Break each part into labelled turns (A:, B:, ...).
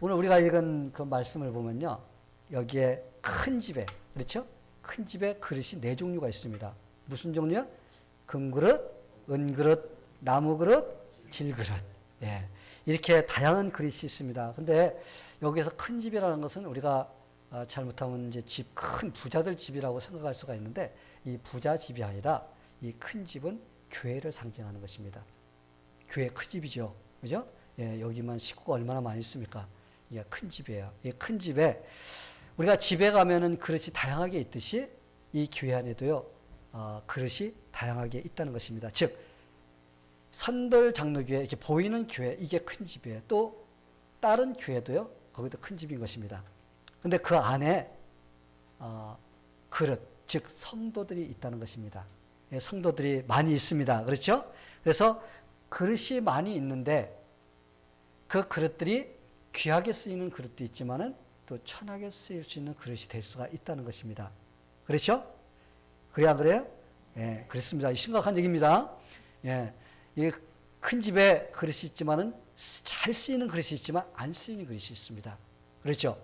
A: 오늘 우리가 읽은 그 말씀을 보면요. 여기에 큰 집에, 그렇죠? 큰 집에 그릇이 네 종류가 있습니다. 무슨 종류요? 금그릇, 은그릇, 나무그릇, 질그릇. 예. 이렇게 다양한 그릇이 있습니다. 근데 여기서 큰 집이라는 것은 우리가 잘못하면 이제 집, 큰 부자들 집이라고 생각할 수가 있는데 이 부자 집이 아니라 이 큰 집은 교회를 상징하는 것입니다. 교회 큰 집이죠. 그죠? 예, 여기만 식구가 얼마나 많이 있습니까? 이게 큰 집이에요. 이 큰 집에 우리가 집에 가면은 그릇이 다양하게 있듯이 이 교회 안에도요, 그릇이 다양하게 있다는 것입니다. 즉, 선들 장로교회, 이렇게 보이는 교회, 이게 큰 집이에요. 또 다른 교회도요, 거기도 큰 집인 것입니다. 근데 그 안에 그릇, 즉 성도들이 있다는 것입니다. 예, 성도들이 많이 있습니다. 그렇죠? 그래서 그릇이 많이 있는데 그 그릇들이 귀하게 쓰이는 그릇도 있지만은 또 천하게 쓰일 수 있는 그릇이 될 수가 있다는 것입니다. 그렇죠? 그래야 그래요? 예, 그렇습니다. 심각한 얘기입니다. 예, 이 큰 집에 그릇이 있지만은 잘 쓰이는 그릇이 있지만 안 쓰이는 그릇이 있습니다. 그렇죠?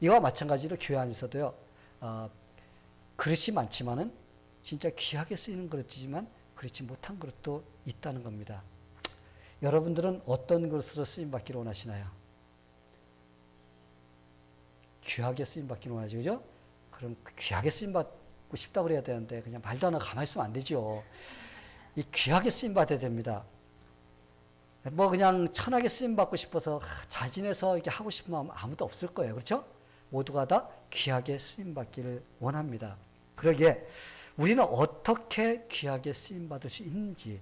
A: 이와 마찬가지로 교회 안에서도요, 그릇이 많지만은 진짜 귀하게 쓰이는 그릇이지만 그렇지 못한 그릇도 있다는 겁니다. 여러분들은 어떤 그릇으로 쓰임 받기를 원하시나요? 귀하게 쓰임 받기를 원하죠, 그죠? 그럼 귀하게 쓰임 받고 싶다고 그래야 되는데 그냥 말도 안 하고 가만히 있으면 안 되죠. 이 귀하게 쓰임 받아야 됩니다. 뭐 그냥 천하게 쓰임 받고 싶어서 자진해서 이렇게 하고 싶은 마음 아무도 없을 거예요, 그렇죠? 모두가 다 귀하게 쓰임 받기를 원합니다. 그러기에 우리는 어떻게 귀하게 쓰임 받을 수 있는지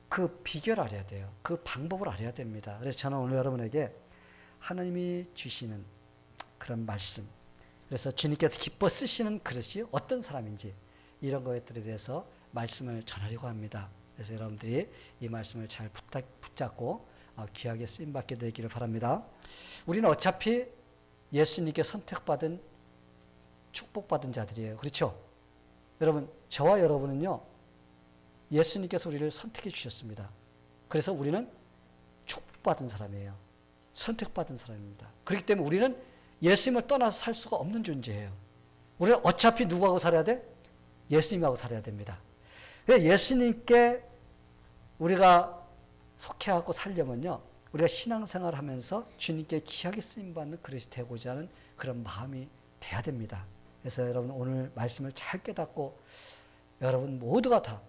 A: 그 비결을 알아야 돼요. 그 방법을 알아야 됩니다. 그래서 저는 오늘 여러분에게 하나님이 주시는 그런 말씀, 그래서 주님께서 기뻐 쓰시는 그릇이 어떤 사람인지 이런 것들에 대해서 말씀을 전하려고 합니다. 그래서 여러분들이 이 말씀을 잘 붙잡고 귀하게 쓰임받게 되기를 바랍니다. 우리는 어차피 예수님께 선택받은 축복받은 자들이에요. 그렇죠? 여러분, 저와 여러분은요, 예수님께서 우리를 선택해 주셨습니다. 그래서 우리는 축복받은 사람이에요. 선택받은 사람입니다. 그렇기 때문에 우리는 예수님을 떠나서 살 수가 없는 존재예요. 우리는 어차피 누구하고 살아야 돼? 예수님하고 살아야 됩니다. 예수님께 우리가 속해하고 살려면요, 우리가 신앙생활을 하면서 주님께 귀하게 쓰임받는 그릇이 되고자 하는 그런 마음이 돼야 됩니다. 그래서 여러분 오늘 말씀을 잘 깨닫고 여러분 모두가 다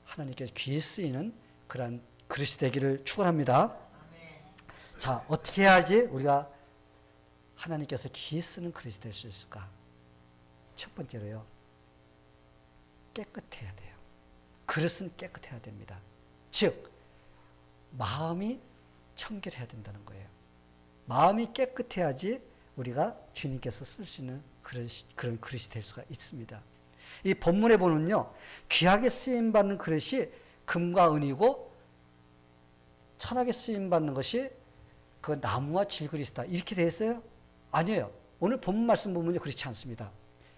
A: 하나님께서 귀히 쓰이는 그런 그릇이 되기를 축원합니다. 자, 어떻게 해야지 우리가 하나님께서 귀히 쓰는 그릇이 될 수 있을까? 첫 번째로요, 깨끗해야 돼요. 그릇은 깨끗해야 됩니다. 즉, 마음이 청결해야 된다는 거예요. 마음이 깨끗해야지 우리가 주님께서 쓸 수 있는 그런 그릇이 될 수가 있습니다. 이 본문에 보면요, 귀하게 쓰임받는 그릇이 금과 은이고 천하게 쓰임받는 것이 그 나무와 질그릇이다. 이렇게 되어 있어요? 아니에요. 오늘 본문 말씀 보면요, 그렇지 않습니다.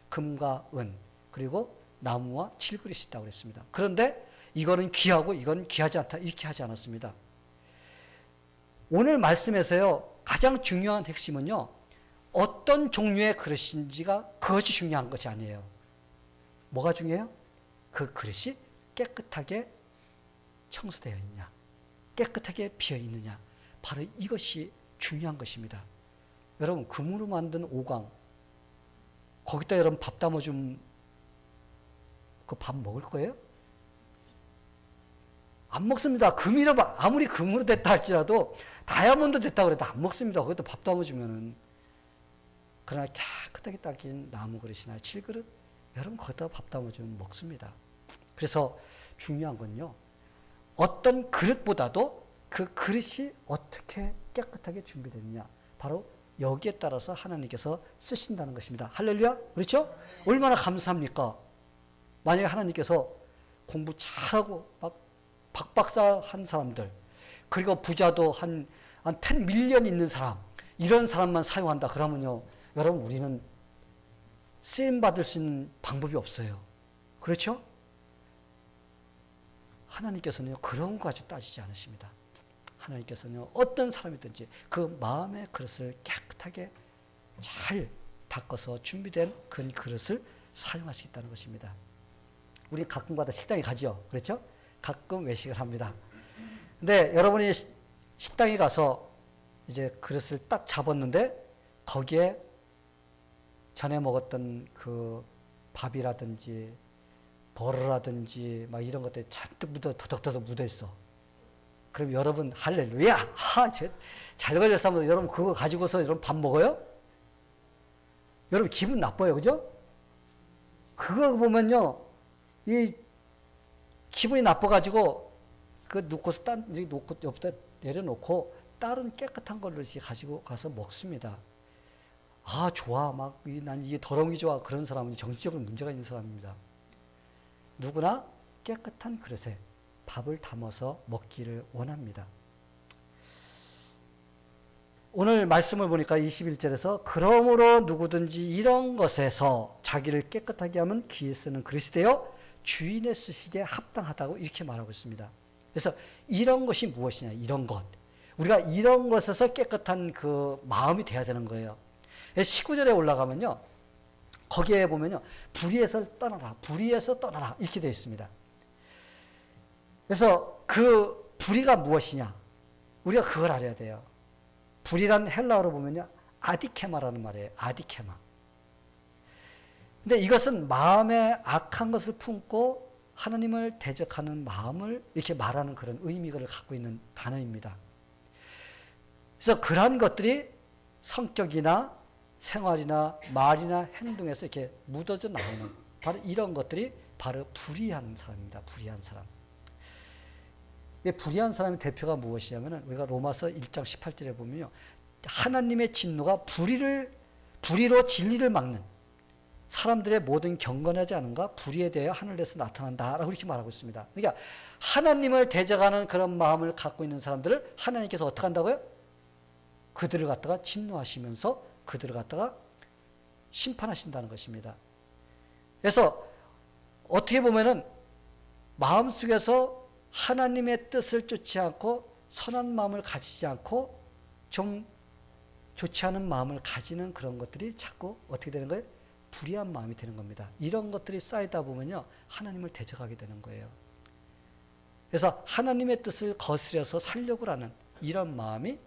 A: 금과 은, 그리고 나무와 질그릇이 있다고 그랬습니다. 그런데 이거는 귀하고 이건 귀하지 않다. 이렇게 하지 않았습니다. 오늘 말씀에서요, 가장 중요한 핵심은요, 어떤 종류의 그릇인지가 그것이 중요한 것이 아니에요. 뭐가 중요해요? 그 그릇이 깨끗하게 청소되어 있느냐, 깨끗하게 비어 있느냐, 바로 이것이 중요한 것입니다. 여러분, 금으로 만든 오강, 거기다 여러분 밥 담아주면 그 밥 먹을 거예요? 안 먹습니다. 금이라 아무리 금으로 됐다 할지라도 다이아몬드 됐다 그래도 안 먹습니다. 거기다 밥 담아주면은. 그러나 깨끗하게 닦인 나무 그릇이나 질그릇, 여러분 거기다 밥 담아주면 먹습니다. 그래서 중요한 건요, 어떤 그릇보다도 그 그릇이 어떻게 깨끗하게 준비되느냐, 바로 여기에 따라서 하나님께서 쓰신다는 것입니다. 할렐루야? 그렇죠? 얼마나 감사합니까? 만약에 하나님께서 공부 잘하고 막 박박사 한 사람들, 그리고 부자도 한 10 밀리언 있는 사람, 이런 사람만 사용한다 그러면요, 여러분 우리는 쓰임받을 수 있는 방법이 없어요. 그렇죠? 하나님께서는 그런 거 가지고 따지지 않으십니다. 하나님께서는요, 어떤 사람이든지 그 마음의 그릇을 깨끗하게 잘 닦아서 준비된 그 그릇을 사용할 수 있다는 것입니다. 우리 가끔가다 식당에 가죠. 그렇죠? 가끔 외식을 합니다. 근데 여러분이 식당에 가서 이제 그릇을 딱 잡았는데 거기에 전에 먹었던 그 밥이라든지 버러라든지 막 이런 것들이 잔뜩 더덕더덕 묻어 있어. 그럼 여러분 할렐루야, 잘 걸렸어 하면 여러분 그거 가지고서 여러분 밥 먹어요? 여러분 기분 나빠요, 그죠? 그거 보면요, 이 기분이 나빠가지고 그 놓고서 놓고 옆에다 내려놓고 다른 깨끗한 걸로 가지고 가서 먹습니다. 아, 좋아, 난 이게 더러운 게 좋아. 그런 사람은 정신적으로 문제가 있는 사람입니다. 누구나 깨끗한 그릇에 밥을 담아서 먹기를 원합니다. 오늘 말씀을 보니까 21절에서 그러므로 누구든지 이런 것에서 자기를 깨끗하게 하면 귀에 쓰는 그릇이 되어 주인의 쓰시기에 합당하다고 이렇게 말하고 있습니다. 그래서 이런 것이 무엇이냐, 이런 것. 우리가 이런 것에서 깨끗한 그 마음이 돼야 되는 거예요. 19절에 올라가면요, 거기에 보면요, 불의에서 떠나라, 불의에서 떠나라 이렇게 되어 있습니다. 그래서 그 불의가 무엇이냐, 우리가 그걸 알아야 돼요. 불의란 헬라어로 보면요, 아디케마라는 말이에요. 아디케마. 근데 이것은 마음에 악한 것을 품고 하나님을 대적하는 마음을 이렇게 말하는 그런 의미를 갖고 있는 단어입니다. 그래서 그러한 것들이 성격이나 생활이나 말이나 행동에서 이렇게 묻어져 나오는 바로 이런 것들이 바로 불의한 사람입니다. 불의한 사람. 불의한 사람의 대표가 무엇이냐면 우리가 로마서 1장 18절에 보면요, 하나님의 진노가 불의로 진리를 막는 사람들의 모든 경건하지 않은가 불의에 대해 하늘에서 나타난다라고 이렇게 말하고 있습니다. 그러니까 하나님을 대적하는 그런 마음을 갖고 있는 사람들을 하나님께서 어떻게 한다고요? 그들을 갖다가 진노하시면서 그들을 갖다가 심판하신다는 것입니다. 그래서 어떻게 보면은 마음속에서 하나님의 뜻을 쫓지 않고 선한 마음을 가지지 않고 좀 좋지 않은 마음을 가지는 그런 것들이 자꾸 어떻게 되는 거예요? 불의한 마음이 되는 겁니다. 이런 것들이 쌓이다 보면요, 하나님을 대적하게 되는 거예요. 그래서 하나님의 뜻을 거스려서 살려고 하는 이런 마음이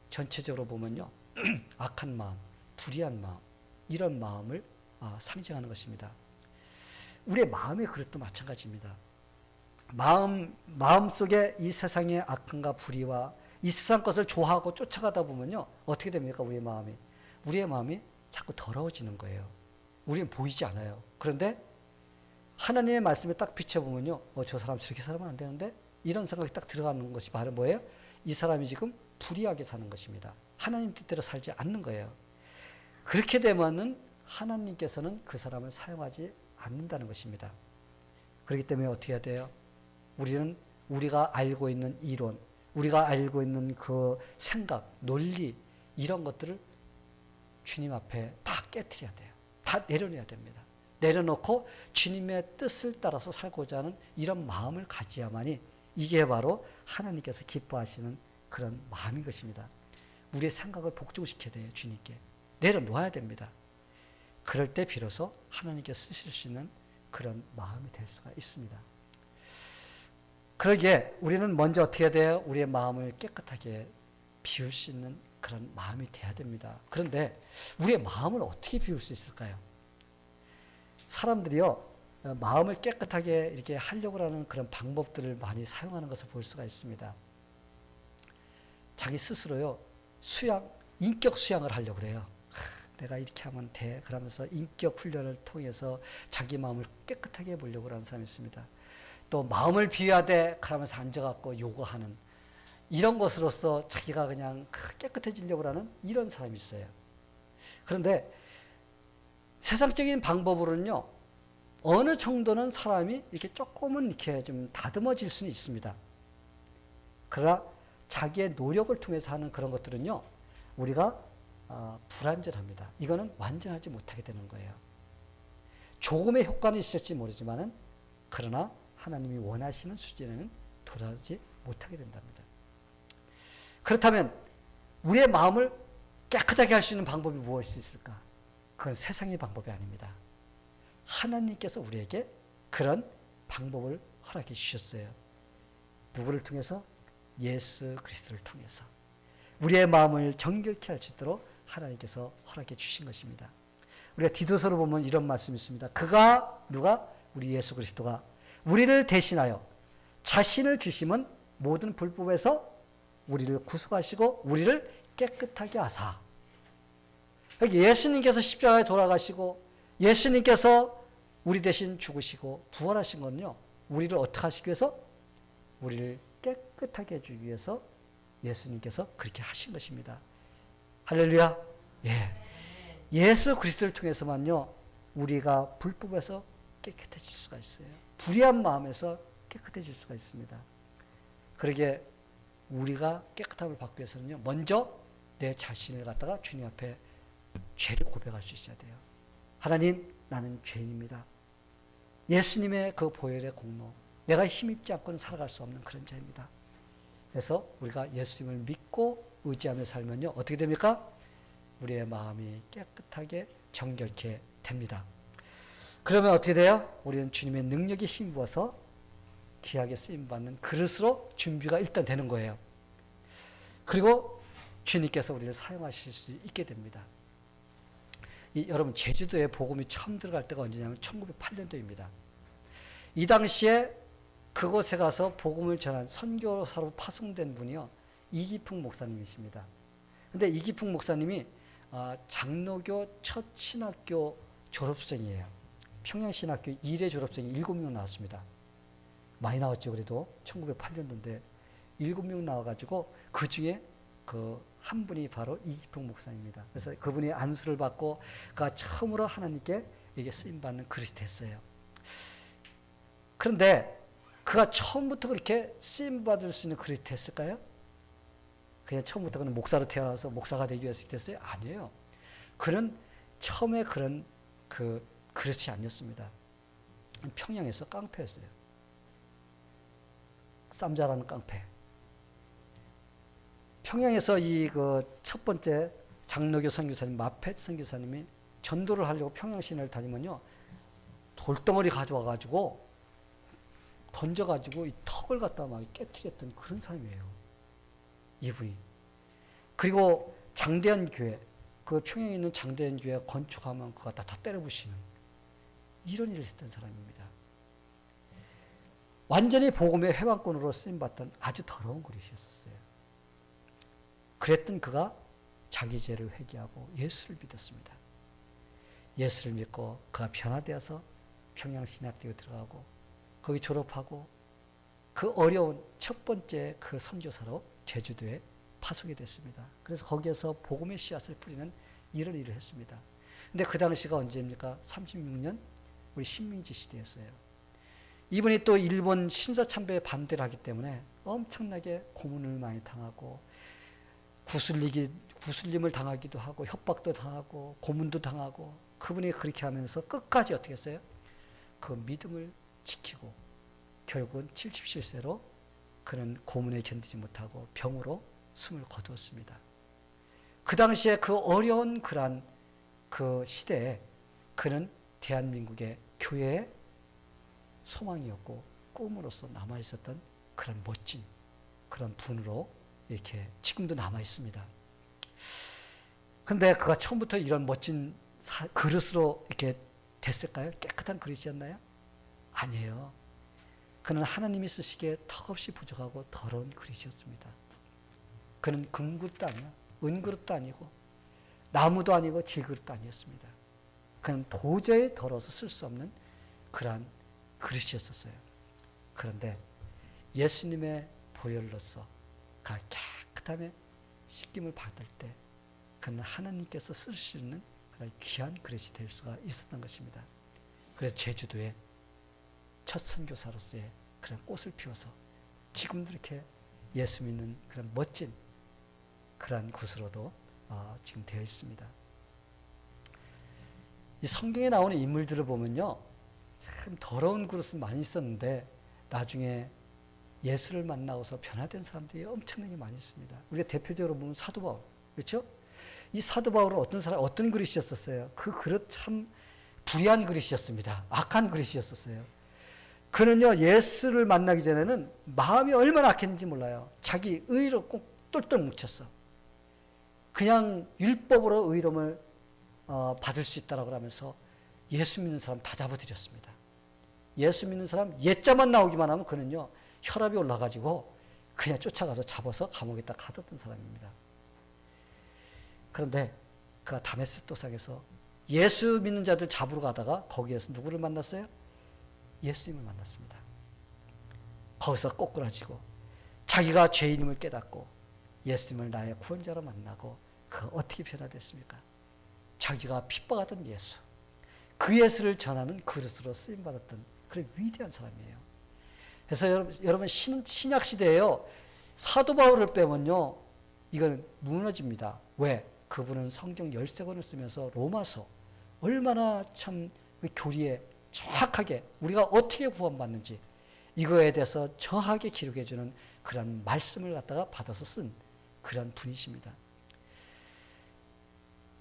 A: 전체적으로 보면요, 악한 마음, 불의한 마음, 이런 마음을 상징하는 것입니다. 우리의 마음의 그릇도 마찬가지입니다. 마음 속에 이 세상의 악함과 불의와 이 세상 것을 좋아하고 쫓아가다 보면요, 어떻게 됩니까? 우리의 마음이 자꾸 더러워지는 거예요. 우리는 보이지 않아요. 그런데 하나님의 말씀에 딱 비춰보면요, 저 사람 저렇게 살면 안 되는데, 이런 생각이 딱 들어가는 것이 바로 뭐예요? 이 사람이 지금 불의하게 사는 것입니다. 하나님 뜻대로 살지 않는 거예요. 그렇게 되면은 하나님께서는 그 사람을 사용하지 않는다는 것입니다. 그렇기 때문에 어떻게 해야 돼요? 우리가 알고 있는 이론, 우리가 알고 있는 그 생각, 논리, 이런 것들을 주님 앞에 다 깨트려야 돼요. 다 내려놔야 됩니다. 내려놓고 주님의 뜻을 따라서 살고자 하는 이런 마음을 가져야만이 이게 바로 하나님께서 기뻐하시는 그런 마음인 것입니다. 우리의 생각을 복종시켜야 돼요. 주님께. 내려놓아야 됩니다. 그럴 때 비로소 하나님께 쓰실 수 있는 그런 마음이 될 수가 있습니다. 그러기에 우리는 먼저 어떻게 해야 돼요? 우리의 마음을 깨끗하게 비울 수 있는 그런 마음이 돼야 됩니다. 그런데 우리의 마음을 어떻게 비울 수 있을까요? 사람들이요, 마음을 깨끗하게 이렇게 하려고 하는 그런 방법들을 많이 사용하는 것을 볼 수가 있습니다. 자기 스스로요, 인격 수양을 하려고 그래요. 내가 이렇게 하면 돼. 그러면서 인격 훈련을 통해서 자기 마음을 깨끗하게 해보려고 하는 사람이 있습니다. 또 마음을 비워야 돼. 그러면서 앉아갖고 요구하는 이런 것으로서 자기가 그냥 깨끗해지려고 하는 이런 사람이 있어요. 그런데 세상적인 방법으로는요, 어느 정도는 사람이 이렇게 조금은 이렇게 좀 다듬어질 수는 있습니다. 그러나 자기의 노력을 통해서 하는 그런 것들은요, 우리가 불완전합니다. 이거는 완전하지 못하게 되는 거예요. 조금의 효과는 있을지 모르지만은, 그러나 하나님이 원하시는 수준에는 도달하지 못하게 된답니다. 그렇다면 우리의 마음을 깨끗하게 할 수 있는 방법이 무엇이 있을까? 그건 세상의 방법이 아닙니다. 하나님께서 우리에게 그런 방법을 허락해 주셨어요. 누구를 통해서? 예수 그리스도를 통해서. 우리의 마음을 정결케 할 수 있도록 하나님께서 허락해 주신 것입니다. 우리가 디도서로 보면 이런 말씀이 있습니다. 그가 누가? 우리 예수 그리스도가 우리를 대신하여 자신을 주심은 모든 불법에서 우리를 구속하시고 우리를 깨끗하게 하사. 예수님께서 십자가에 돌아가시고 예수님께서 우리 대신 죽으시고 부활하신 건요. 우리를 어떻게 하시기 위해서? 우리를 깨끗하게 해주기 위해서 예수님께서 그렇게 하신 것입니다. 할렐루야. 예. 예수 그리스도를 통해서만요. 우리가 불법에서 깨끗해질 수가 있어요. 불의한 마음에서 깨끗해질 수가 있습니다. 그러게 우리가 깨끗함을 받기 위해서는요. 먼저 내 자신을 갖다가 주님 앞에 죄를 고백할 수 있어야 돼요. 하나님, 나는 죄인입니다. 예수님의 그 보혈의 공로, 내가 힘입지 않고는 살아갈 수 없는 그런 자입니다. 그래서 우리가 예수님을 믿고 의지하며 살면요. 어떻게 됩니까? 우리의 마음이 깨끗하게 정결케 됩니다. 그러면 어떻게 돼요? 우리는 주님의 능력에 힘입어서 귀하게 쓰임받는 그릇으로 준비가 일단 되는 거예요. 그리고 주님께서 우리를 사용하실 수 있게 됩니다. 여러분, 제주도에 복음이 처음 들어갈 때가 언제냐면 1908년도입니다. 이 당시에 그곳에 가서 복음을 전한 선교사로 파송된 분이요. 이기풍 목사님이십니다. 근데 이기풍 목사님이 장로교 첫 신학교 졸업생이에요. 평양신학교 1회 졸업생이 7명 나왔습니다. 많이 나왔죠. 그래도 1908년도인데 7명 나와가지고 그 중에 그 한 분이 바로 이기풍 목사입니다. 그래서 그분이 안수를 받고 그가 처음으로 하나님께 이게 쓰임받는 그릇이 됐어요. 그런데 그가 처음부터 그렇게 쓰임받을 수 있는 그릇이 됐을까요? 그냥 처음부터 그는 목사로 태어나서 목사가 되기 위해서 됐어요? 아니에요. 그는 처음에 그런 그 그릇이 아니었습니다. 평양에서 깡패였어요. 쌈자라는 깡패. 평양에서 이 그 첫 번째 장로교 선교사님 마펫 선교사님이 전도를 하려고 평양 시내를 다니면요. 돌덩어리 가져와 가지고 던져 가지고 이 턱을 갖다 막 깨트렸던 그런 사람이에요. 이분이. 그리고 장대현 교회, 그 평양에 있는 장대현 교회 건축하면 그거 다 때려 부시는 이런 일을 했던 사람입니다. 완전히 복음의 회방꾼으로 쓰임받던 아주 더러운 그릇이었어요. 그랬던 그가 자기 죄를 회개하고 예수를 믿었습니다. 예수를 믿고 그가 변화되어서 평양신학대에 들어가고 거기 졸업하고 그 어려운 첫 번째 그 선교사로 제주도에 파송이 됐습니다. 그래서 거기에서 복음의 씨앗을 뿌리는 이런 일을 했습니다. 근데 그 당시가 언제입니까? 36년 우리 식민지 시대였어요. 이분이 또 일본 신사참배에 반대를 하기 때문에 엄청나게 고문을 많이 당하고 구슬림을 당하기도 하고 협박도 당하고 고문도 당하고 그분이 그렇게 하면서 끝까지 어떻게 했어요? 그 믿음을 지키고 결국은 77세로 그는 고문에 견디지 못하고 병으로 숨을 거두었습니다. 그 당시에 그 어려운 그런 그 시대에 그는 대한민국의 교회의 소망이었고 꿈으로서 남아있었던 그런 멋진 그런 분으로 이렇게 지금도 남아있습니다. 근데 그가 처음부터 이런 멋진 그릇으로 이렇게 됐을까요? 깨끗한 그릇이었나요? 아니에요. 그는 하나님이 쓰시기에 턱없이 부족하고 더러운 그릇이었습니다. 그는 금그릇도 아니야. 은그릇도 아니고 나무도 아니고 질그릇도 아니었습니다. 그는 도저히 더러워서 쓸 수 없는 그러한 그릇이었어요. 그런데 예수님의 보혈로서 그 깨끗함에 씻김을 받을 때 그는 하나님께서 쓸 수 있는 그런 귀한 그릇이 될 수가 있었던 것입니다. 그래서 제주도에 첫 선교사로서의 그런 꽃을 피워서 지금도 이렇게 예수 믿는 그런 멋진 그런 곳으로도 지금 되어 있습니다. 이 성경에 나오는 인물들을 보면요, 참 더러운 그릇은 많이 있었는데 나중에 예수를 만나고서 변화된 사람들이 엄청나게 많이 있습니다. 우리가 대표적으로 보면 사도 바울, 그렇죠? 이 사도 바울은 어떤 그릇이었었어요? 그 그릇 참 불의한 그릇이었습니다. 악한 그릇이었었어요. 그는요, 예수를 만나기 전에는 마음이 얼마나 악했는지 몰라요. 자기 의로 꼭 똘똘 뭉쳤어. 그냥 율법으로 의로움을 받을 수 있다라고 하면서 예수 믿는 사람 다 잡아들였습니다. 예수 믿는 사람 예자만 나오기만 하면 그는요, 혈압이 올라가지고 그냥 쫓아가서 잡아서 감옥에다 가뒀던 사람입니다. 그런데 그가 다메섹 도상에서 예수 믿는 자들 잡으러 가다가 거기에서 누구를 만났어요? 예수님을 만났습니다. 거기서 꼬꾸라지고 자기가 죄인임을 깨닫고 예수님을 나의 구원자로 만나고 그 어떻게 변화됐습니까? 자기가 핍박하던 예수, 그 예수를 전하는 그릇으로 쓰임받았던 그런 위대한 사람이에요. 그래서 여러분 신약 시대에요, 사도 바울을 빼면요 이건 무너집니다. 왜? 그분은 성경 13권을 쓰면서 로마서 얼마나 참 그 교리에 정확하게 우리가 어떻게 구원받는지 이거에 대해서 정확하게 기록해 주는 그런 말씀을 갖다가 받아서 쓴 그런 분이십니다.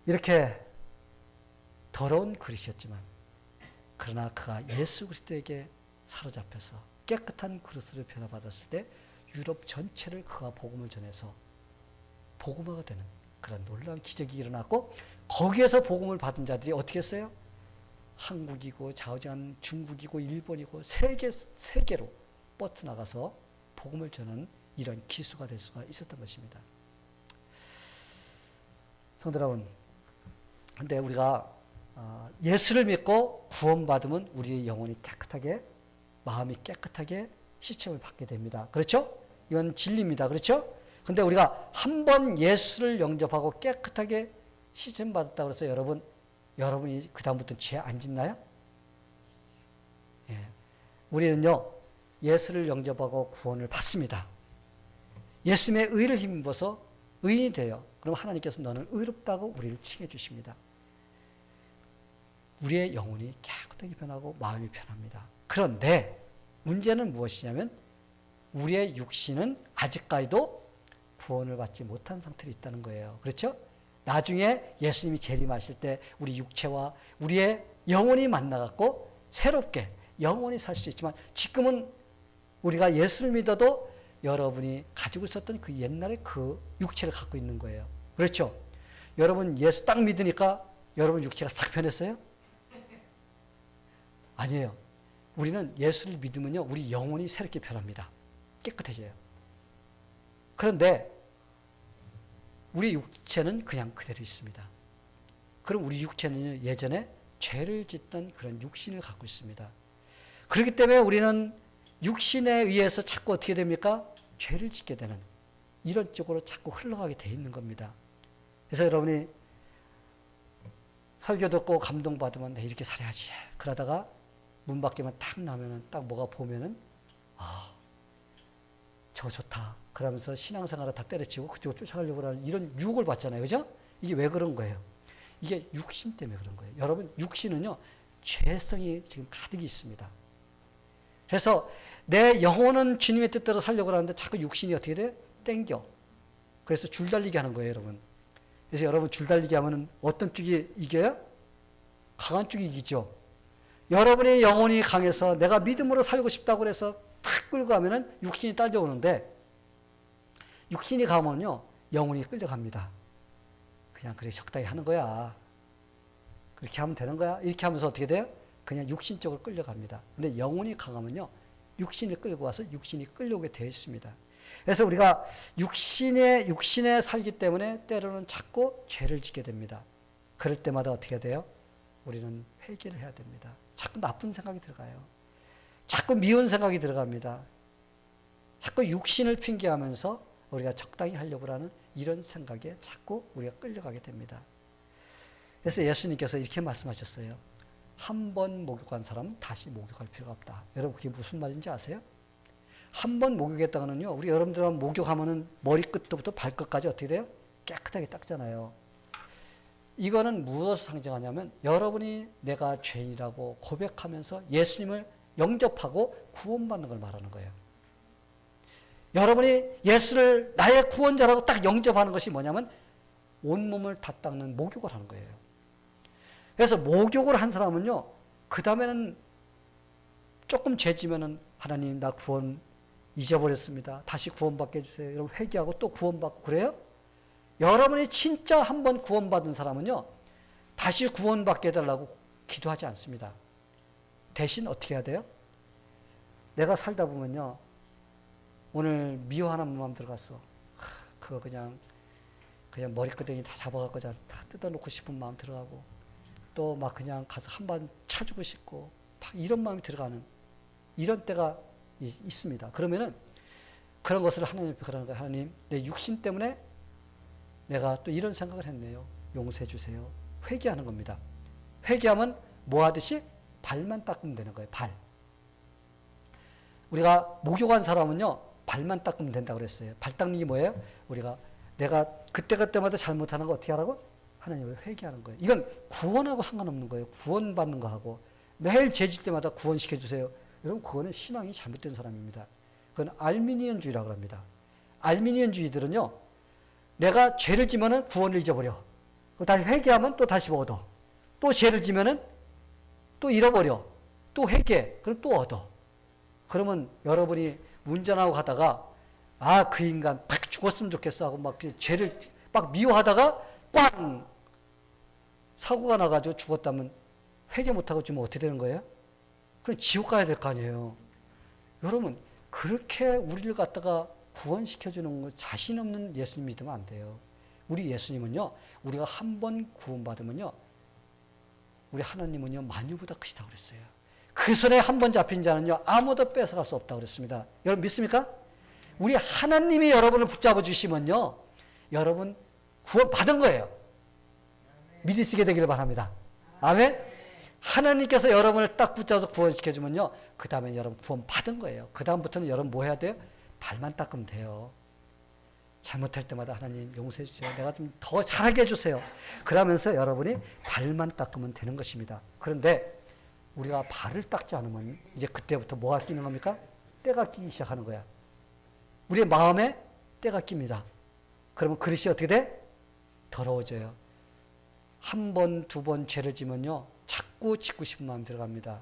A: 이렇게 더러운 그릇이었지만 그러나 그가 예수 그리스도에게 사로잡혀서 깨끗한 그릇으로 변화받았을 때 유럽 전체를 그가 복음을 전해서 복음화가 되는 그런 놀라운 기적이 일어났고, 거기에서 복음을 받은 자들이 어떻게 했어요? 한국이고 좌우지간 중국이고 일본이고 세계로 뻗어나가서 복음을 전하는 이런 기수가 될 수가 있었던 것입니다. 성도 여러분, 근데 우리가 예수를 믿고 구원받으면 우리의 영혼이 깨끗하게, 마음이 깨끗하게 시침을 받게 됩니다. 그렇죠? 이건 진리입니다. 그렇죠? 근데 우리가 한 번 예수를 영접하고 깨끗하게 시침 받았다고 해서 여러분이 그다음부터 죄 안 짓나요? 예. 우리는요, 예수를 영접하고 구원을 받습니다. 예수님의 의를 힘입어서 의인이 돼요. 그럼 하나님께서 너는 의롭다고 우리를 칭해 주십니다. 우리의 영혼이 깨끗하게 변하고 마음이 편합니다. 그런데 문제는 무엇이냐면 우리의 육신은 아직까지도 구원을 받지 못한 상태로 있다는 거예요. 그렇죠? 나중에 예수님이 재림하실 때 우리 육체와 우리의 영혼이 만나갖고 새롭게 영원히 살 수 있지만 지금은 우리가 예수를 믿어도 여러분이 가지고 있었던 그 옛날의 그 육체를 갖고 있는 거예요. 그렇죠? 여러분 예수 딱 믿으니까 여러분 육체가 싹 변했어요? 아니에요. 우리는 예수를 믿으면요, 우리 영혼이 새롭게 변합니다. 깨끗해져요. 그런데 우리 육체는 그냥 그대로 있습니다. 그럼 우리 육체는 예전에 죄를 짓던 그런 육신을 갖고 있습니다. 그렇기 때문에 우리는 육신에 의해서 자꾸 어떻게 됩니까? 죄를 짓게 되는 이런 쪽으로 자꾸 흘러가게 돼 있는 겁니다. 그래서 여러분이 설교 듣고 감동받으면 내 이렇게 살아야지. 그러다가 문 밖에만 딱 나면은 딱 뭐가 보면은 저거 좋다. 그러면서 신앙생활을 다 때려치고 그쪽으로 쫓아가려고 하는 이런 유혹을 받잖아요. 그죠? 이게 왜 그런 거예요? 이게 육신 때문에 그런 거예요. 여러분, 육신은요, 죄성이 지금 가득 있습니다. 그래서 내 영혼은 주님의 뜻대로 살려고 하는데 자꾸 육신이 어떻게 돼? 땡겨. 그래서 줄달리기 하는 거예요, 여러분. 그래서 여러분 줄달리기 하면은 어떤 쪽이 이겨요? 강한 쪽이 이기죠. 여러분의 영혼이 강해서 내가 믿음으로 살고 싶다고 해서 탁 끌고 가면은 육신이 딸려오는데 육신이 가면요, 영혼이 끌려갑니다. 그냥 그래 적당히 하는 거야. 그렇게 하면 되는 거야. 이렇게 하면서 어떻게 돼요? 그냥 육신 쪽으로 끌려갑니다. 근데 영혼이 강하면요, 육신을 끌고 와서 육신이 끌려오게 되어 있습니다. 그래서 우리가 육신에 살기 때문에 때로는 자꾸 죄를 짓게 됩니다. 그럴 때마다 어떻게 돼요? 우리는 회개를 해야 됩니다. 자꾸 나쁜 생각이 들어가요. 자꾸 미운 생각이 들어갑니다. 자꾸 육신을 핑계하면서 우리가 적당히 하려고 하는 이런 생각에 자꾸 우리가 끌려가게 됩니다. 그래서 예수님께서 이렇게 말씀하셨어요. 한 번 목욕한 사람은 다시 목욕할 필요가 없다. 여러분 그게 무슨 말인지 아세요? 한 번 목욕했다가는요, 우리 여러분들 목욕하면은 머리끝부터 발끝까지 어떻게 돼요? 깨끗하게 닦잖아요. 이거는 무엇을 상징하냐면 여러분이 내가 죄인이라고 고백하면서 예수님을 영접하고 구원받는 걸 말하는 거예요. 여러분이 예수를 나의 구원자라고 딱 영접하는 것이 뭐냐면 온몸을 다 닦는 목욕을 하는 거예요. 그래서 목욕을 한 사람은요, 그 다음에는 조금 죄지면은 하나님 나 구원 잊어버렸습니다. 다시 구원받게 해주세요. 여러분 회개하고 또 구원받고 그래요? 여러분이 진짜 한번 구원받은 사람은요, 다시 구원받게 해달라고 기도하지 않습니다. 대신 어떻게 해야 돼요? 내가 살다 보면요, 오늘 미호 하나만 마음 들어갔어. 그거 그냥 머리끄댕이 다 잡아갖고 다 뜯어놓고 싶은 마음 들어가고, 또 막 그냥 가서 한번 차주고 싶고, 막 이런 마음이 들어가는 이런 때가 있습니다. 그러면은 그런 것을 하나님 앞에 그러는 거예요. 하나님, 내 육신 때문에 내가 또 이런 생각을 했네요. 용서해 주세요. 회개하는 겁니다. 회개하면 뭐 하듯이 발만 닦으면 되는 거예요. 발. 우리가 목욕한 사람은요, 발만 닦으면 된다고 그랬어요. 발 닦는 게 뭐예요? 내가 그때그때마다 잘못하는 거 어떻게 하라고? 하나님을 회개하는 거예요. 이건 구원하고 상관없는 거예요. 구원받는 거하고. 매일 죄질 때마다 구원시켜 주세요. 여러분, 그거는 신앙이 잘못된 사람입니다. 그건 알미니언주의라고 합니다. 알미니언주의들은요, 내가 죄를 지면은 구원을 잊어버려. 다시 회개하면 또 다시 얻어. 또 죄를 지면은 또 잃어버려. 또 회개. 그럼 또 얻어. 그러면 여러분이 운전하고 가다가 그 인간 팍 죽었으면 좋겠어 하고 막 죄를 막 미워하다가 꽝 사고가 나가지고 죽었다면 회개 못하고 지금 어떻게 되는 거예요? 그럼 지옥 가야 될 거 아니에요. 여러분, 그렇게 우리를 갖다가 구원시켜주는 거 자신 없는 예수님 믿으면 안 돼요. 우리 예수님은요, 우리가 한 번 구원받으면요, 우리 하나님은요, 만유보다 크시다고 그랬어요. 그 손에 한 번 잡힌 자는요, 아무도 뺏어갈 수 없다고 그랬습니다. 여러분 믿습니까? 우리 하나님이 여러분을 붙잡아 주시면요, 여러분 구원받은 거예요. 믿으시게 되기를 바랍니다. 아멘? 하나님께서 여러분을 딱 붙잡아서 구원시켜주면요, 그 다음에 여러분 구원받은 거예요. 그 다음부터는 여러분 뭐 해야 돼요? 발만 닦으면 돼요. 잘못할 때마다 하나님 용서해 주세요. 내가 좀 더 잘하게 해주세요. 그러면서 여러분이 발만 닦으면 되는 것입니다. 그런데 우리가 발을 닦지 않으면 이제 그때부터 뭐가 끼는 겁니까? 때가 끼기 시작하는 거야. 우리의 마음에 때가 낍니다. 그러면 그릇이 어떻게 돼? 더러워져요. 한 번, 두 번 죄를 지면요, 자꾸 짓고 싶은 마음이 들어갑니다.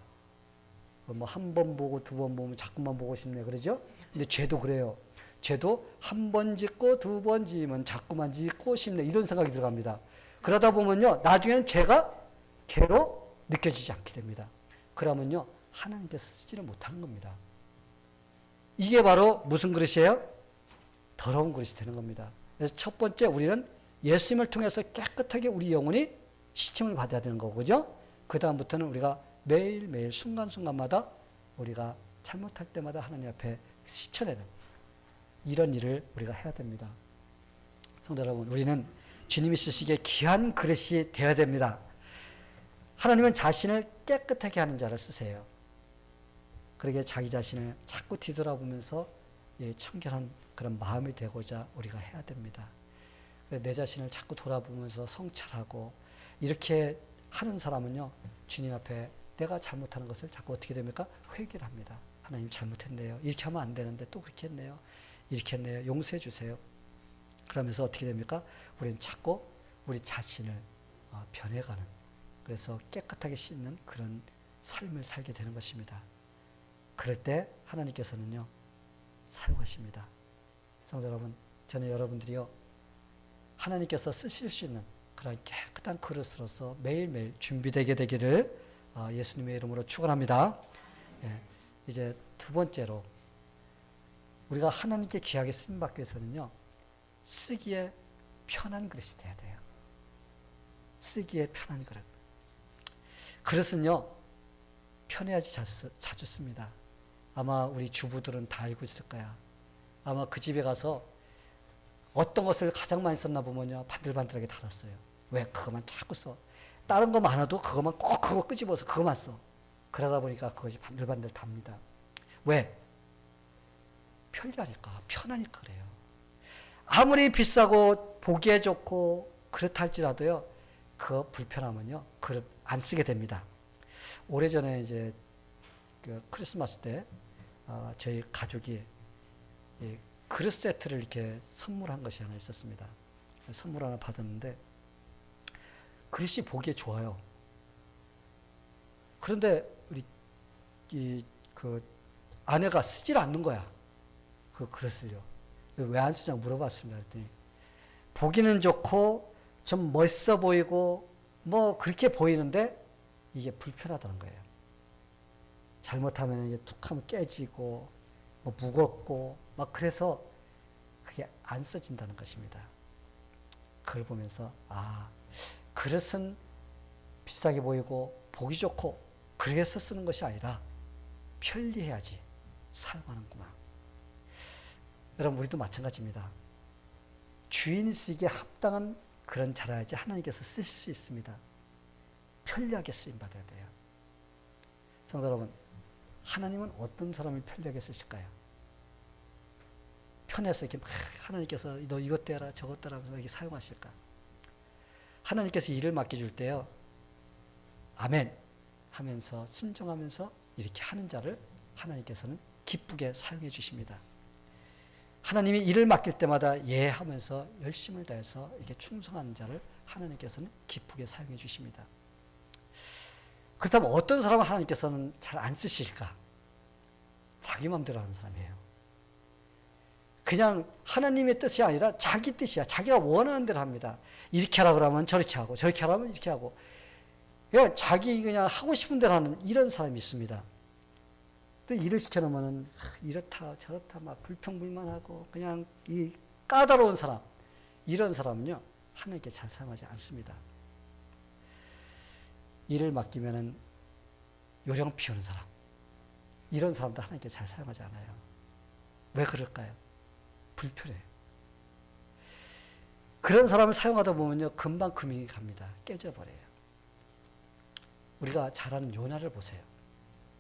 A: 뭐 한 번 보고 두 번 보면 자꾸만 보고 싶네, 그러죠? 근데 죄도 그래요. 죄도 한 번 짓고 두 번 지으면 자꾸만 짓고 싶네, 이런 생각이 들어갑니다. 그러다 보면요, 나중에는 죄가 죄로 느껴지지 않게 됩니다. 그러면요, 하나님께서 쓰지를 못하는 겁니다. 이게 바로 무슨 그릇이에요? 더러운 그릇이 되는 겁니다. 그래서 첫 번째, 우리는 예수님을 통해서 깨끗하게 우리 영혼이 시침을 받아야 되는 거고, 그죠? 그 다음부터는 우리가 매일매일 순간순간마다 우리가 잘못할 때마다 하나님 앞에 시쳐내는 이런 일을 우리가 해야 됩니다. 성도 여러분, 우리는 주님이 쓰시기에 귀한 그릇이 되어야 됩니다. 하나님은 자신을 깨끗하게 하는 자를 쓰세요. 그러게 자기 자신을 자꾸 뒤돌아보면서 청결한 그런 마음이 되고자 우리가 해야 됩니다. 내 자신을 자꾸 돌아보면서 성찰하고 이렇게 하는 사람은요, 주님 앞에 내가 잘못하는 것을 자꾸 어떻게 됩니까? 회개를 합니다. 하나님 잘못했네요. 이렇게 하면 안 되는데 또 그렇게 했네요. 이렇게 했네요. 용서해 주세요. 그러면서 어떻게 됩니까? 우리는 자꾸 우리 자신을 변해가는, 그래서 깨끗하게 씻는 그런 삶을 살게 되는 것입니다. 그럴 때 하나님께서는요, 사용하십니다. 성도 여러분, 저는 여러분들이요, 하나님께서 쓰실 수 있는 그런 깨끗한 그릇으로서 매일매일 준비되게 되기를 예수님의 이름으로 축원합니다. 이제 두 번째로, 우리가 하나님께 귀하게 쓰임받기 위해서는요, 쓰기에 편한 그릇이 돼야 돼요. 쓰기에 편한 그릇. 그릇은요, 편해야지 자주 씁니다. 아마 우리 주부들은 다 알고 있을 거야. 아마 그 집에 가서 어떤 것을 가장 많이 썼나 보면요, 반들반들하게 달았어요. 왜? 그것만 자꾸 써. 다른 거 많아도 그것만 꼭 그거 끄집어서 그것만 써. 그러다 보니까 그것이 반들반들 답니다. 왜? 편리하니까, 편하니까 그래요. 아무리 비싸고 보기에 좋고 그렇다 할지라도요, 그 불편하면요, 그릇 안 쓰게 됩니다. 오래전에 이제 그 크리스마스 때 저희 가족이 그릇 세트를 이렇게 선물한 것이 하나 있었습니다. 선물 하나 받았는데 그릇이 보기에 좋아요. 그런데 우리 그 아내가 쓰질 않는 거야. 그 그릇을요. 왜 안 쓰냐고 물어봤습니다. 그랬더니 보기는 좋고 좀 멋있어 보이고 뭐 그렇게 보이는데 이게 불편하다는 거예요. 잘못하면 이게 툭 하면 깨지고 뭐 무겁고 막 그래서 그게 안 써진다는 것입니다. 그걸 보면서 그릇은 비싸게 보이고 보기 좋고 그래서 쓰는 것이 아니라 편리해야지 사용하는구나. 여러분 우리도 마찬가지입니다. 주인식에 합당한 그런 자라야지 하나님께서 쓰실 수 있습니다. 편리하게 쓰임받아야 돼요. 성도 여러분, 하나님은 어떤 사람을 편리하게 쓰실까요? 편해서 이렇게 막 하나님께서 너 이것 해라 저것 해라 하면서 이렇게 사용하실까? 하나님께서 일을 맡겨줄 때요. 아멘 하면서 순종하면서 이렇게 하는 자를 하나님께서는 기쁘게 사용해 주십니다. 하나님이 일을 맡길 때마다 예 하면서 열심을 다해서 이렇게 충성하는 자를 하나님께서는 기쁘게 사용해 주십니다. 그렇다면 어떤 사람은 하나님께서는 잘 안 쓰실까? 자기 마음대로 하는 사람이에요. 그냥 하나님의 뜻이 아니라 자기 뜻이야. 자기가 원하는 대로 합니다. 이렇게 하라 그러면 저렇게 하고 저렇게 하라면 이렇게 하고 그냥 자기 그냥 하고 싶은 대로 하는 이런 사람이 있습니다. 또 일을 시켜놓으면 이렇다 저렇다 막 불평불만하고 그냥 이 까다로운 사람 이런 사람은요 하나님께 잘 사용하지 않습니다. 일을 맡기면은 요령 피우는 사람 이런 사람도 하나님께 잘 사용하지 않아요. 왜 그럴까요? 불편해요. 그런 사람을 사용하다 보면요 금방 금이 갑니다. 깨져버려요. 우리가 잘 아는 요나를 보세요.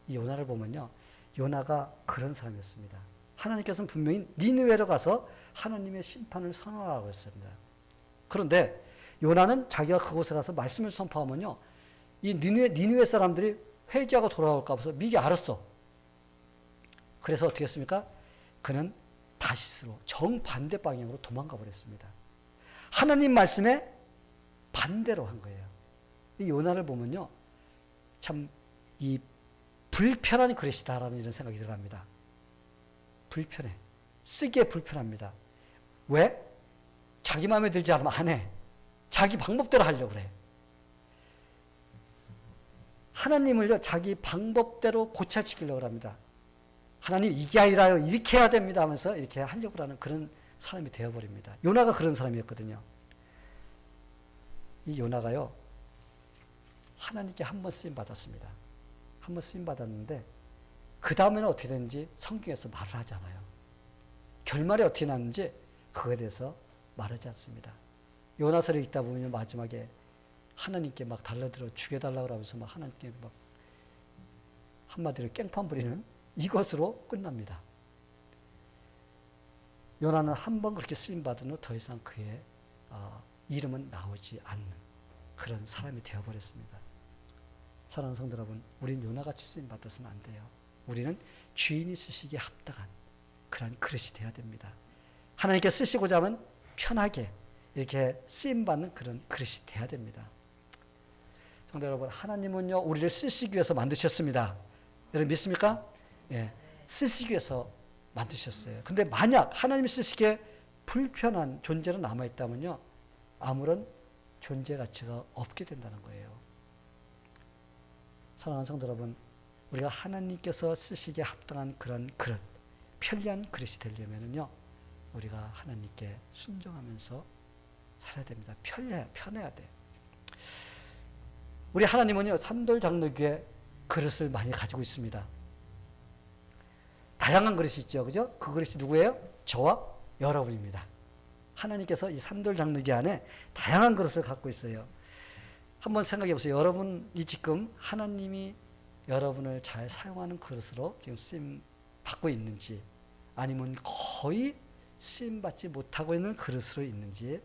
A: 이 요나를 보면요 요나가 그런 사람이었습니다. 하나님께서는 분명히 니느웨로 가서 하나님의 심판을 선언하라고 했습니다. 그런데 요나는 자기가 그곳에 가서 말씀을 선포하면요 이 니느웨 사람들이 회개하고 돌아올까 봐서 미리 알았어. 그래서 어떻게 했습니까? 그는 다시스로 정반대 방향으로 도망가 버렸습니다. 하나님 말씀에 반대로 한 거예요. 이 요나를 보면요 참 이 불편한 그릇이다라는 이런 생각이 들어갑니다. 불편해. 쓰기에 불편합니다. 왜? 자기 마음에 들지 않으면 안 해. 자기 방법대로 하려고 그래. 하나님을요 자기 방법대로 고쳐지키려고 합니다. 하나님 이게 아니라요 이렇게 해야 됩니다 하면서 이렇게 하려고 하는 그런 사람이 되어버립니다. 요나가 그런 사람이었거든요. 이 요나가요 하나님께 한 번 쓰임 받았습니다. 한 번 쓰임 받았는데 그 다음에는 어떻게 되는지 성경에서 말을 하지 않아요. 결말이 어떻게 났는지 그거에 대해서 말하지 않습니다. 요나서를 읽다 보면 마지막에 하나님께 막 달라들어 죽여달라고 하면서 막 하나님께 막 한마디로 깽판 부리는 이것으로 끝납니다. 요나는 한 번 그렇게 쓰임 받은 후 더 이상 그의 이름은 나오지 않는 그런 사람이 되어버렸습니다. 사랑하는 성도 여러분, 우리는 요나같이 쓰임 받아서는 안 돼요. 우리는 주인이 쓰시기에 합당한 그런 그릇이 되어야 됩니다. 하나님께 쓰시고자 하면 편하게 이렇게 쓰임 받는 그런 그릇이 되어야 됩니다. 성도 여러분, 하나님은요 우리를 쓰시기 위해서 만드셨습니다. 여러분 믿습니까? 예, 쓰시기 위해서 만드셨어요. 근데 만약 하나님이 쓰시기에 불편한 존재로 남아있다면요 아무런 존재 가치가 없게 된다는 거예요. 사랑하는 성도 여러분, 우리가 하나님께서 쓰시기에 합당한 그런 그릇, 편리한 그릇이 되려면요 우리가 하나님께 순종하면서 살아야 됩니다. 편해야 돼. 우리 하나님은요 산돌 장로교에 그릇을 많이 가지고 있습니다. 다양한 그릇이 있죠, 그죠? 그 그릇이 누구예요? 저와 여러분입니다. 하나님께서 이 산돌 장로교 안에 다양한 그릇을 갖고 있어요. 한번 생각해 보세요. 여러분이 지금 하나님이 여러분을 잘 사용하는 그릇으로 지금 쓰임 받고 있는지, 아니면 거의 쓰임 받지 못하고 있는 그릇으로 있는지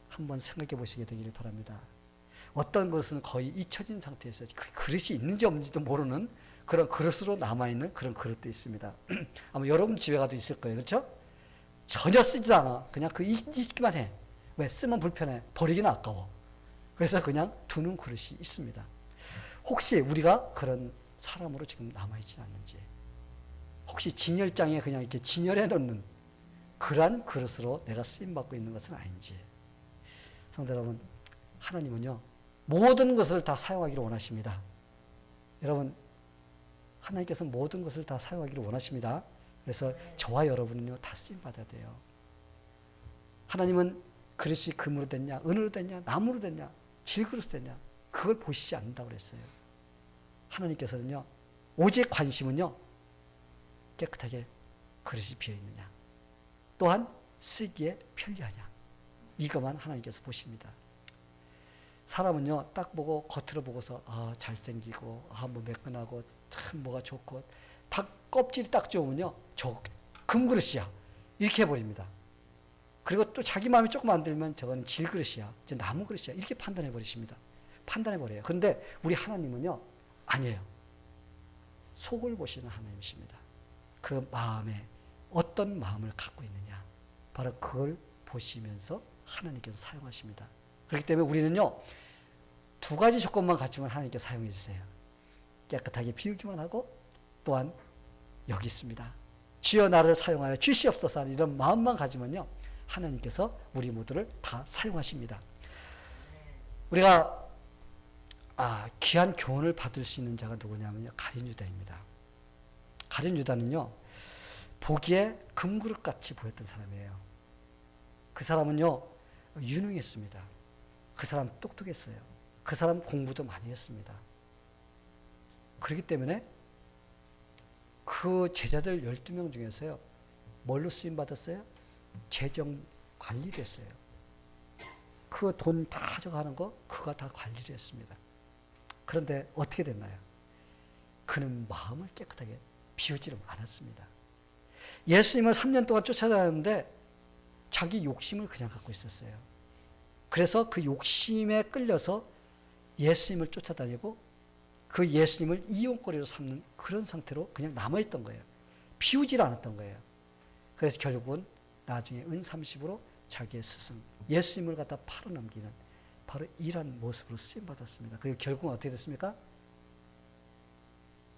A: 한번 생각해 보시게 되기를 바랍니다. 어떤 그릇은 거의 잊혀진 상태에서 그 그릇이 있는지 없는지도 모르는 그런 그릇으로 남아있는 그런 그릇도 있습니다. 아마 여러분 집에 가도 있을 거예요. 그렇죠? 전혀 쓰지도 않아. 그냥 그 잊기만 해. 왜? 쓰면 불편해. 버리기는 아까워. 그래서 그냥 두는 그릇이 있습니다. 혹시 우리가 그런 사람으로 지금 남아있지 않는지, 혹시 진열장에 그냥 이렇게 진열해 놓는 그러한 그릇으로 내가 쓰임받고 있는 것은 아닌지. 성도 여러분, 하나님은요, 모든 것을 다 사용하기를 원하십니다. 여러분, 하나님께서 모든 것을 다 사용하기를 원하십니다. 그래서 저와 여러분은요, 다 쓰임받아야 돼요. 하나님은 그릇이 금으로 됐냐, 은으로 됐냐, 나무로 됐냐, 질그릇 됐냐, 그걸 보시지 않는다고 그랬어요. 하나님께서는요, 오직 관심은요, 깨끗하게 그릇이 비어있느냐, 또한 쓰기에 편리하냐, 이것만 하나님께서 보십니다. 사람은요, 딱 보고 겉으로 보고서 잘생기고 뭐 매끈하고 참 뭐가 좋고 닭 껍질이 딱 좋으면요, 저 금그릇이야 이렇게 해버립니다. 그리고 또 자기 마음이 조금 안 들면 저거는 질그릇이야, 저 나무 그릇이야 이렇게 판단해 버리십니다. 판단해 버려요. 그런데 우리 하나님은요, 아니에요. 속을 보시는 하나님이십니다. 그 마음에 어떤 마음을 갖고 있느냐, 바로 그걸 보시면서 하나님께서 사용하십니다. 그렇기 때문에 우리는요, 두 가지 조건만 갖추면 하나님께 사용해 주세요. 깨끗하게 비우기만 하고, 또한 여기 있습니다. 주여 나를 사용하여 주시옵소서 하는 이런 마음만 가지면요, 하나님께서 우리 모두를 다 사용하십니다. 우리가 귀한 교훈을 받을 수 있는 자가 누구냐면요, 가룟 유다입니다. 가룟 유다는요, 보기에 금그릇같이 보였던 사람이에요. 그 사람은요, 유능했습니다. 그 사람 똑똑했어요. 그 사람 공부도 많이 했습니다. 그렇기 때문에 그 제자들 12명 중에서요, 뭘로 쓰임받았어요? 재정 관리를 했어요. 그 돈 다 가져가는 거 그가 다 관리를 했습니다. 그런데 어떻게 됐나요? 그는 마음을 깨끗하게 비우지를 않았습니다. 예수님을 3년 동안 쫓아다녔는데 자기 욕심을 그냥 갖고 있었어요. 그래서 그 욕심에 끌려서 예수님을 쫓아다니고 그 예수님을 이용거리로 삼는 그런 상태로 그냥 남아있던 거예요. 비우질 않았던 거예요. 그래서 결국은 나중에 은30으로 자기의 스승 예수님을 갖다 팔아넘기는 바로 이러한 모습으로 쓰임받았습니다. 그리고 결국은 어떻게 됐습니까?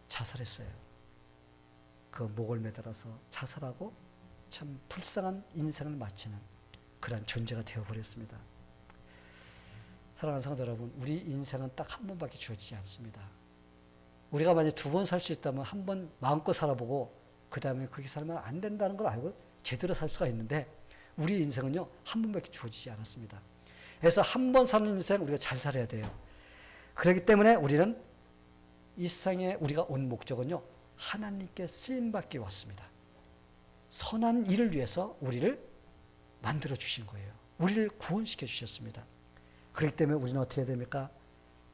A: 자살했어요. 그 목을 매달아서 자살하고 참 불쌍한 인생을 마치는 그러한 존재가 되어버렸습니다. 사랑하는 성도 여러분, 우리 인생은 딱 한 번밖에 주어지지 않습니다. 우리가 만약 2번 살 수 있다면 한 번 마음껏 살아보고 그 다음에 그렇게 살면 안 된다는 걸 알고 제대로 살 수가 있는데, 우리 인생은요, 한 번밖에 주어지지 않았습니다. 그래서 한 번 사는 인생 우리가 잘 살아야 돼요. 그렇기 때문에 우리는 이 세상에 우리가 온 목적은요, 하나님께 쓰임받기 왔습니다. 선한 일을 위해서 우리를 만들어 주신 거예요. 우리를 구원시켜 주셨습니다. 그렇기 때문에 우리는 어떻게 해야 됩니까?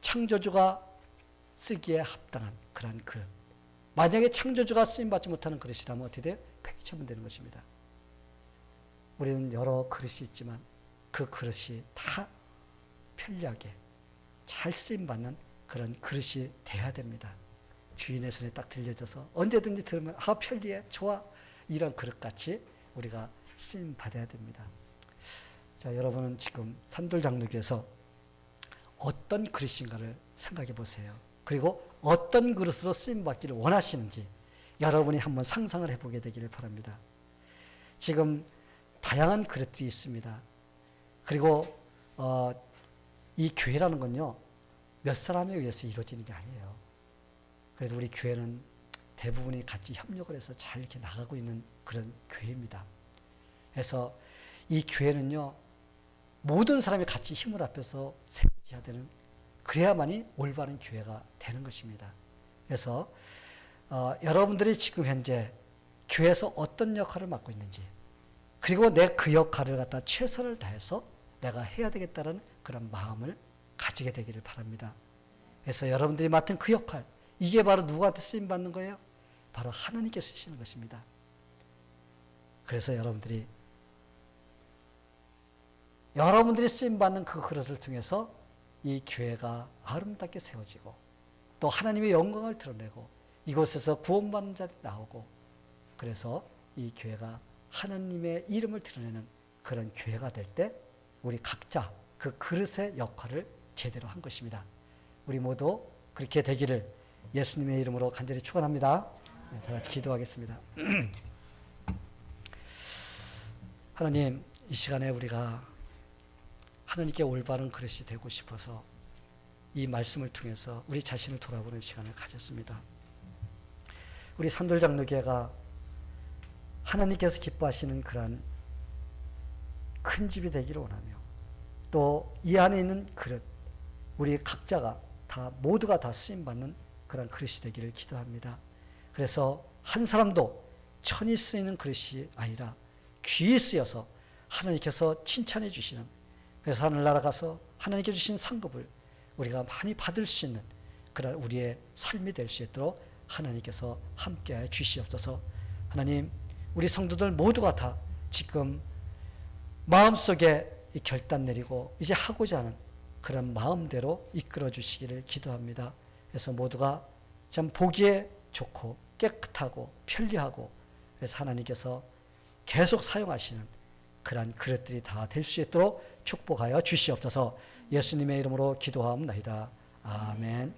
A: 창조주가 쓰기에 합당한 그런 그릇. 만약에 창조주가 쓰임받지 못하는 그릇이라면 어떻게 돼요? 폐기처분 되는 것입니다. 우리는 여러 그릇이 있지만 그 그릇이 다 편리하게 잘 쓰임받는 그런 그릇이 돼야 됩니다. 주인의 손에 딱 들려져서 언제든지 들으면 편리해, 좋아, 이런 그릇같이 우리가 쓰임받아야 됩니다. 자, 여러분은 지금 산돌장로교에서 어떤 그릇인가를 생각해 보세요. 그리고 어떤 그릇으로 쓰임받기를 원하시는지 여러분이 한번 상상을 해보게 되기를 바랍니다. 지금 다양한 그릇들이 있습니다. 그리고 이 교회라는 건요, 몇 사람에 의해서 이루어지는 게 아니에요. 그래도 우리 교회는 대부분이 같이 협력을 해서 잘 이렇게 나가고 있는 그런 교회입니다. 그래서 이 교회는요, 모든 사람이 같이 힘을 합해서 세워져야 되는, 그래야만이 올바른 교회가 되는 것입니다. 그래서 여러분들이 지금 현재 교회에서 어떤 역할을 맡고 있는지, 그리고 내 그 역할을 갖다 최선을 다해서 내가 해야 되겠다는 그런 마음을 가지게 되기를 바랍니다. 그래서 여러분들이 맡은 그 역할, 이게 바로 누구한테 쓰임받는 거예요? 바로 하나님께 쓰시는 것입니다. 그래서 여러분들이 쓰임받는 그 그릇을 통해서 이 교회가 아름답게 세워지고 또 하나님의 영광을 드러내고 이곳에서 구원받는 자들이 나오고, 그래서 이 교회가 하나님의 이름을 드러내는 그런 교회가 될 때 우리 각자 그 그릇의 역할을 제대로 한 것입니다. 우리 모두 그렇게 되기를 예수님의 이름으로 간절히 축원합니다. 네, 다 같이 기도하겠습니다. 하나님, 이 시간에 우리가 하나님께 올바른 그릇이 되고 싶어서 이 말씀을 통해서 우리 자신을 돌아보는 시간을 가졌습니다. 우리 산돌장로교회가 하나님께서 기뻐하시는 그런 큰 집이 되기를 원하며 또 이 안에 있는 그릇, 우리 각자가 다 모두가 다 쓰임받는 그런 그릇이 되기를 기도합니다. 그래서 한 사람도 천이 쓰이는 그릇이 아니라 귀히 쓰여서 하나님께서 칭찬해 주시는, 그래서 하늘나라 가서 하나님께 주신 상급을 우리가 많이 받을 수 있는 그런 우리의 삶이 될 수 있도록 하나님께서 함께하여 주시옵소서. 하나님, 우리 성도들 모두가 다 지금 마음속에 이 결단 내리고 이제 하고자 하는 그런 마음대로 이끌어 주시기를 기도합니다. 그래서 모두가 참 보기에 좋고 깨끗하고 편리하고, 그래서 하나님께서 계속 사용하시는 그러한 그릇들이 다 될 수 있도록 축복하여 주시옵소서. 예수님의 이름으로 기도하옵나이다. 아멘.